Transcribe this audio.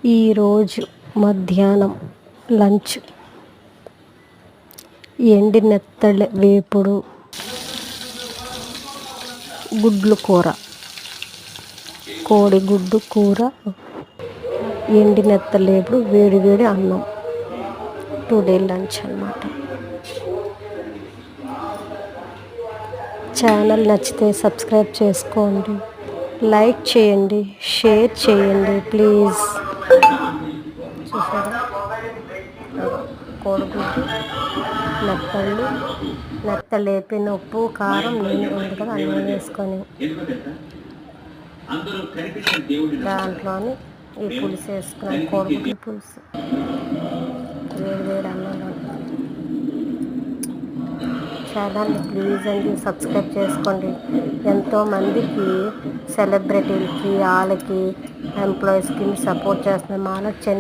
ఈరోజు మధ్యాహ్నం లంచ్ ఎండి నెత్తళ్ళ వేపుడు, గుడ్లు కూర, కోడిగుడ్డు కూర, ఎండి నెత్తళ్ళ వేపుడు, వేడి వేడి అన్నం. టుడే లంచ్ అన్నమాట. ఛానల్ నచ్చితే సబ్స్క్రైబ్ చేసుకోండి, లైక్ చేయండి, షేర్ చేయండి ప్లీజ్. చూసారా, కోడిగుడ్డు, నెత్తళ్ళు వేపిన ఉప్పు కారం నేను ఉంది కదా అన్నీ వేసుకొని దాంట్లోని ఈ పులుసు వేసుకున్నాను. కోడిగుడ్డు పులుసు వేడి వేడి అన్నంలో. ఛానల్ని ప్లీజ్ అండి సబ్స్క్రైబ్ చేసుకోండి. ఎంతోమందికి సెలబ్రిటీలకి వాళ్ళకి ఎంప్లాయీస్కి సపోర్ట్ చేస్తున్నాం. మాలో